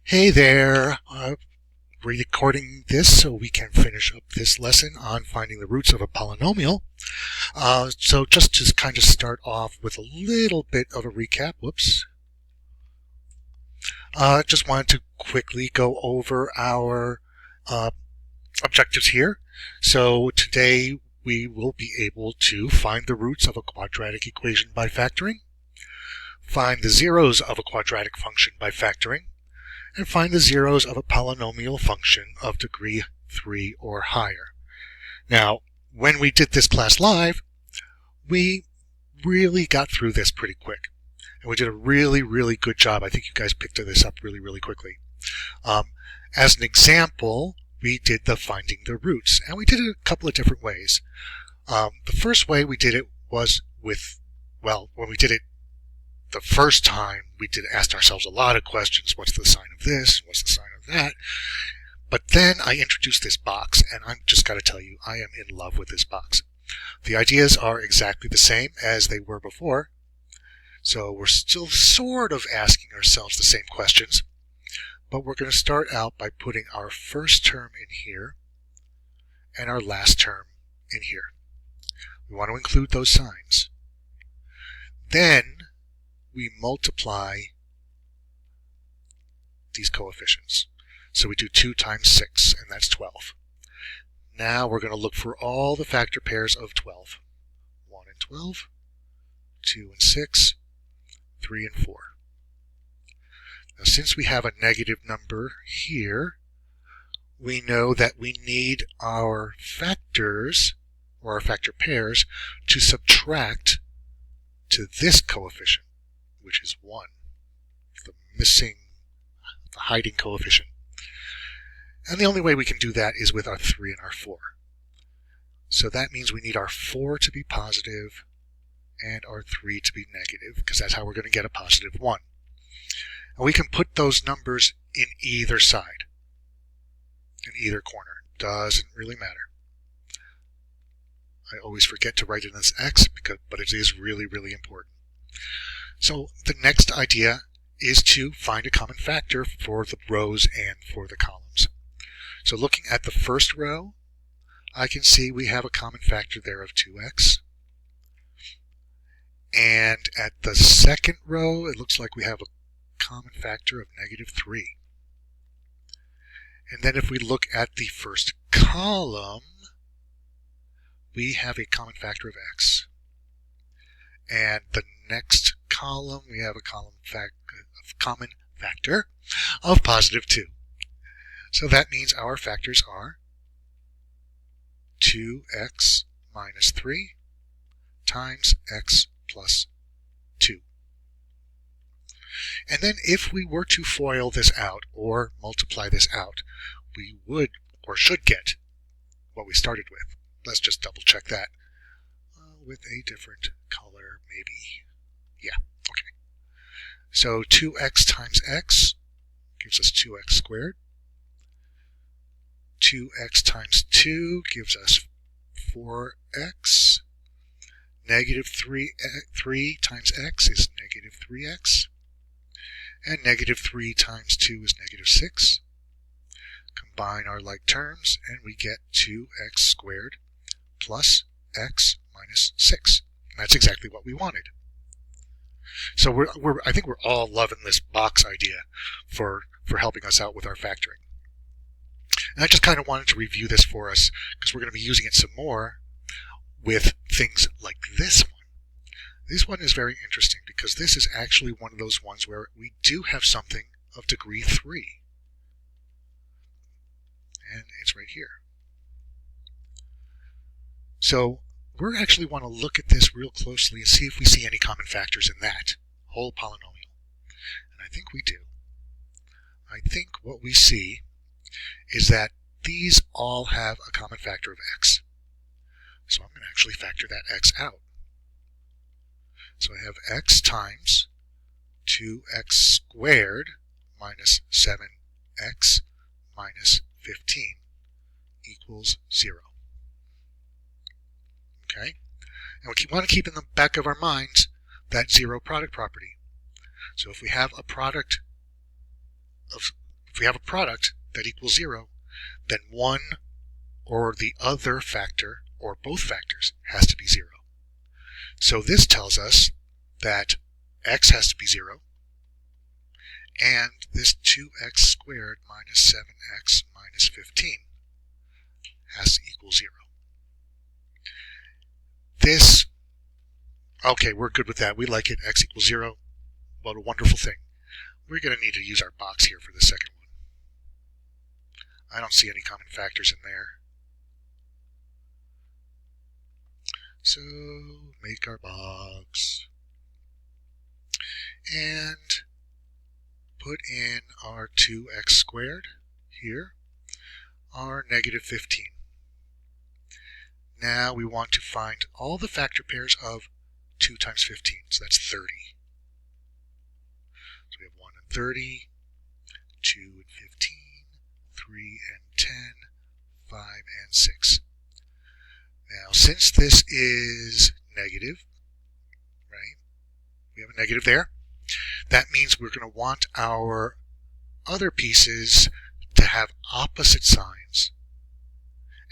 Hey there, recording this so we can finish up this lesson on finding the roots of a polynomial. So just to kind of start off with a little bit of a recap, just wanted to quickly go over our objectives here. So today we will be able to find the roots of a quadratic equation by factoring, find the zeros of a quadratic function by factoring, and find the zeros of a polynomial function of degree 3 or higher. Now, when we did this class live, we really got through this pretty quick. And we did a really good job. I think you guys picked this up really quickly. As an example, we did the finding the roots, and we did it a couple of different ways. The first way we did it was with, when we did it the first time, we asked ourselves a lot of questions. What's the sign of this? What's the sign of that? But then I introduced this box, and I'm just got to tell you, I am in love with this box. The ideas are exactly the same as they were before, so we're still sort of asking ourselves the same questions, but we're going to start out by putting our first term in here and our last term in here. We want to include those signs. Then we multiply these coefficients. So we do 2 times 6, and that's 12. Now we're going to look for all the factor pairs of 12. 1 and 12, 2 and 6, 3 and 4. Now since we have a negative number here, we know that we need our factors, or our factor pairs, to subtract to this coefficient, which is 1, the hiding coefficient. And the only way we can do that is with our 3 and our 4. So that means we need our 4 to be positive and our 3 to be negative, because that's how we're going to get a positive 1. And we can put those numbers in either side, in either corner. Doesn't really matter. I always forget to write it as x, but it is really important. So the next idea is to find a common factor for the rows and for the columns. So looking at the first row, I can see we have a common factor there of 2x. And at the second row, it looks like we have a common factor of negative 3. And then if we look at the first column, we have a common factor of x. And the next column, we have a common factor of positive 2. So that means our factors are 2x minus 3 times x plus 2. And then if we were to FOIL this out or multiply this out, we would or should get what we started with. Let's just double check that with a different color, maybe. Yeah, okay. So 2x times x gives us 2x squared. 2x times 2 gives us 4x. Negative 3 times x is negative 3x. And negative 3 times 2 is negative 6. Combine our like terms, and we get 2x squared plus x minus 6. And that's exactly what we wanted. So I think we're all loving this box idea for helping us out with our factoring. And I just kind of wanted to review this for us because we're going to be using it some more with things like this one. This one is very interesting because this is actually one of those ones where we do have something of degree 3. And it's right here. So we actually want to look at this real closely and see if we see any common factors in that whole polynomial. And I think we do. I think what we see is that these all have a common factor of x. So I'm going to actually factor that x out. So I have x times 2x squared minus 7x minus 15 equals 0. Okay? And we want to keep in the back of our minds that zero product property. So if we have a product of If we have a product that equals 0, then one or the other factor, or both factors, has to be 0. So this tells us that x has to be 0, and this 2x squared minus 7x minus 15 has to equal 0. This, okay, we're good with that. We like it. X equals 0. What a wonderful thing. We're going to need to use our box here for the second one. I don't see any common factors in there. So make our box and put in our 2x squared here, our negative 15. Now we want to find all the factor pairs of 2 times 15, so that's 30. So we have 1 and 30, 2 and 15, 3 and 10, 5 and 6. Now, since this is negative, right, we have a negative there, that means we're going to want our other pieces to have opposite signs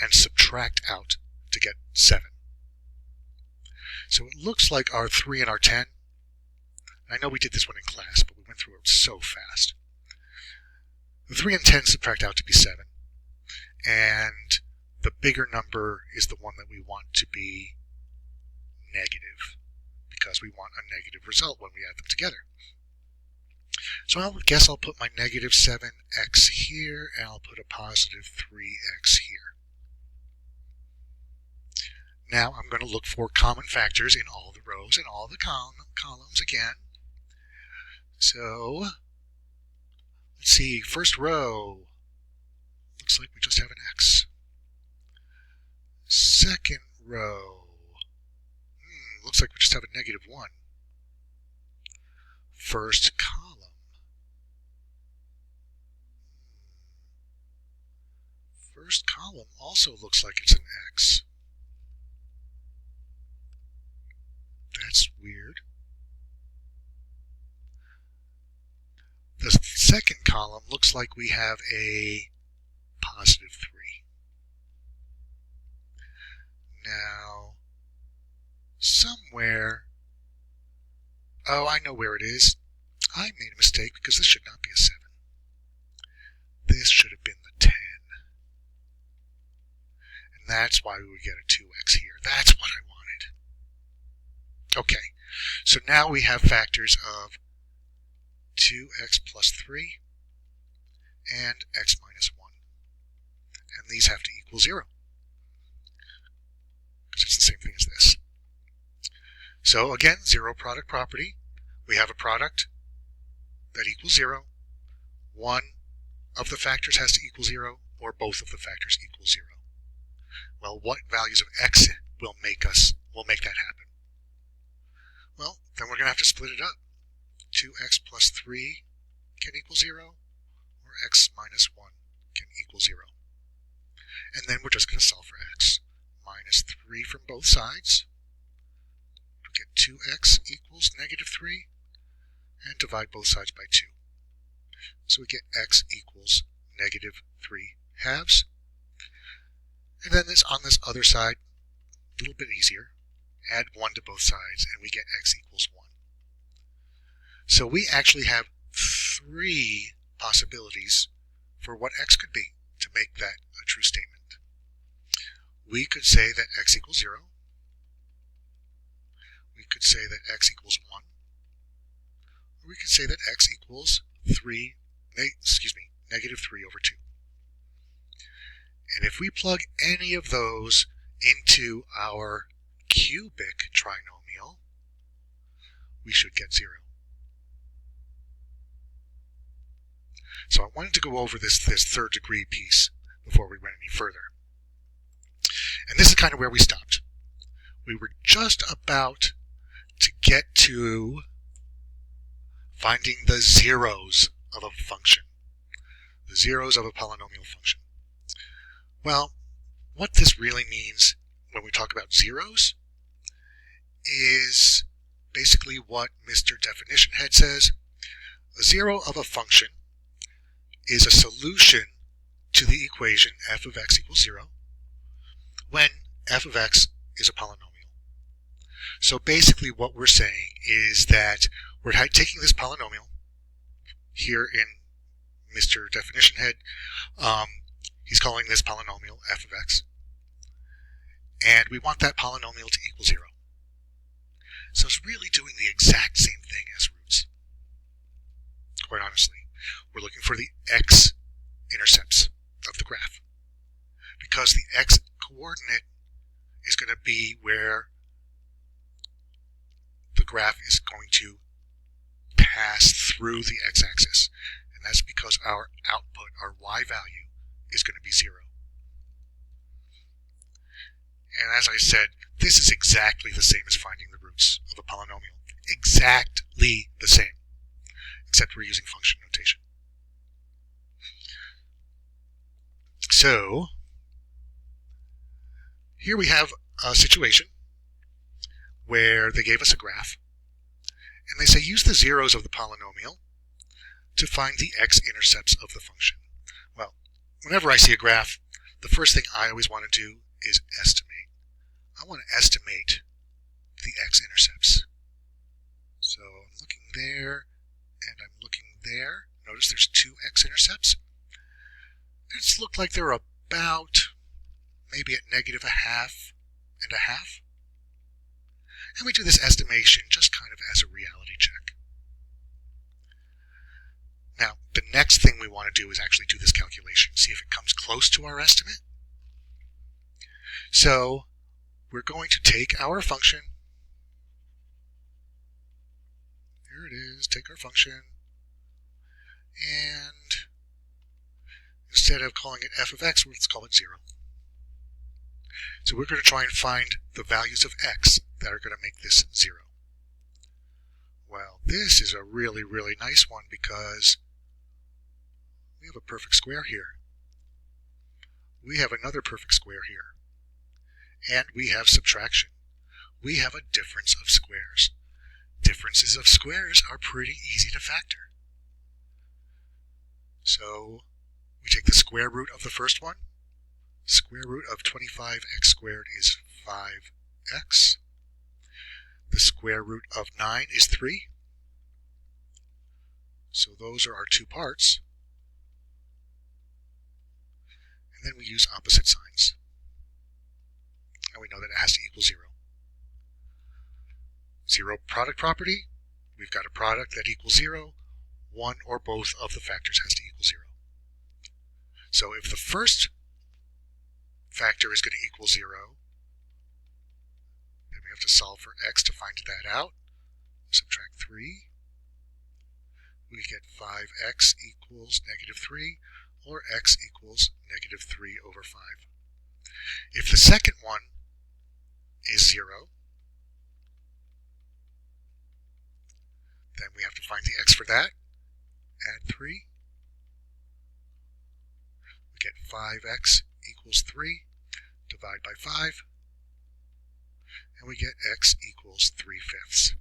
and subtract out to get 7. So it looks like our 3 and our 10, I know we did this one in class, but we went through it so fast. The 3 and 10 subtract out to be 7, and the bigger number is the one that we want to be negative, because we want a negative result when we add them together. So I guess I'll put my negative 7x here, and I'll put a positive 3x here. Now I'm going to look for common factors in all the rows and all the columns again. So let's see, first row, looks like we just have an x. Second row, looks like we just have a negative 1. First column, first column also looks like it's an x. That's weird. The second column looks like we have a positive 3. Now, somewhere, oh, I know where it is. I made a mistake because this should not be a 7. This should have been the 10. And that's why we would get a 2x here. That's what I wanted. Okay, so now we have factors of 2x plus 3 and x minus 1. And these have to equal 0, because it's the same thing as this. So again, 0 product property. We have a product that equals 0. One of the factors has to equal 0, or both of the factors equal 0. Well, what values of x will make that happen? Well, then we're going to have to split it up. 2x plus 3 can equal 0, or x minus 1 can equal 0. And then we're just going to solve for x. Minus 3 from both sides. We get 2x equals negative 3, and divide both sides by 2. So we get x equals negative 3 halves. And then on this other side, a little bit easier, add 1 to both sides, and we get x equals 1. So we actually have 3 possibilities for what x could be to make that a true statement. We could say that x equals 0. We could say that x equals 1. Or we could say that x equals negative 3 over 2. And if we plug any of those into our cubic trinomial, we should get 0. So I wanted to go over this third degree piece before we went any further. And this is kind of where we stopped. We were just about to get to finding the zeros of a function, the zeros of a polynomial function. Well, what this really means when we talk about zeros is basically what Mr. Definition Head says. A zero of a function is a solution to the equation f of x equals 0 when f of x is a polynomial. So basically what we're saying is that we're taking this polynomial here in Mr. Definition Head. He's calling this polynomial f of x, and we want that polynomial to equal 0. So it's really doing the exact same thing as roots. Quite honestly, we're looking for the x-intercepts of the graph, because the x-coordinate is going to be where the graph is going to pass through the x-axis, and that's because our output, our y value, is going to be 0. And as I said, this is exactly the same as finding the roots of a polynomial. Exactly the same, except we're using function notation. So here we have a situation where they gave us a graph, and they say use the zeros of the polynomial to find the x-intercepts of the function. Well, whenever I see a graph, the first thing I always want to do is estimate. I want to estimate the x-intercepts. So I'm looking there, and I'm looking there. Notice there's 2 x-intercepts. It's look like they're about maybe at -0.5 and 0.5. And we do this estimation just kind of as a reality check. Now, the next thing we want to do is actually do this calculation, see if it comes close to our estimate. So we're going to take our function. Here it is, take our function, and instead of calling it f of x, let's call it 0. So we're going to try and find the values of x that are going to make this 0. Well, this is a really, really nice one because we have a perfect square here. We have another perfect square here. And we have subtraction. We have a difference of squares. Differences of squares are pretty easy to factor. So we take the square root of the first one. Square root of 25x squared is 5x. The square root of 9 is 3. So those are our 2 parts. And then we use opposite signs. And we know that it has to equal 0. 0 product property. We've got a product that equals 0. One or both of the factors has to equal 0. So if the first factor is going to equal 0, then we have to solve for x to find that out. Subtract 3. We get 5x equals -3, or x equals -3 over 5. If the second one is 0, then we have to find the x for that. Add 3. We get 5x equals 3. Divide by 5. And we get x equals 3/5.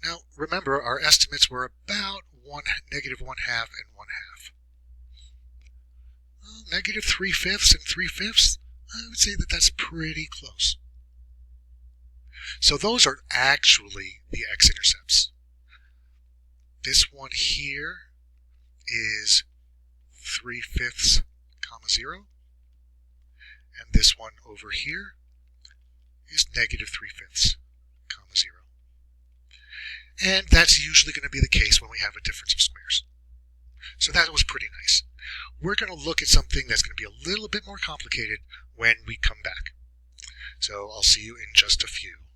Now, remember, our estimates were about -1/2 and 1/2. Well, -3/5 and 3/5, I would say that that's pretty close. So those are actually the x-intercepts. This one here is 3/5, 0. And this one over here is -3/5, 0. And that's usually going to be the case when we have a difference of squares. So that was pretty nice. We're going to look at something that's going to be a little bit more complicated when we come back. So I'll see you in just a few.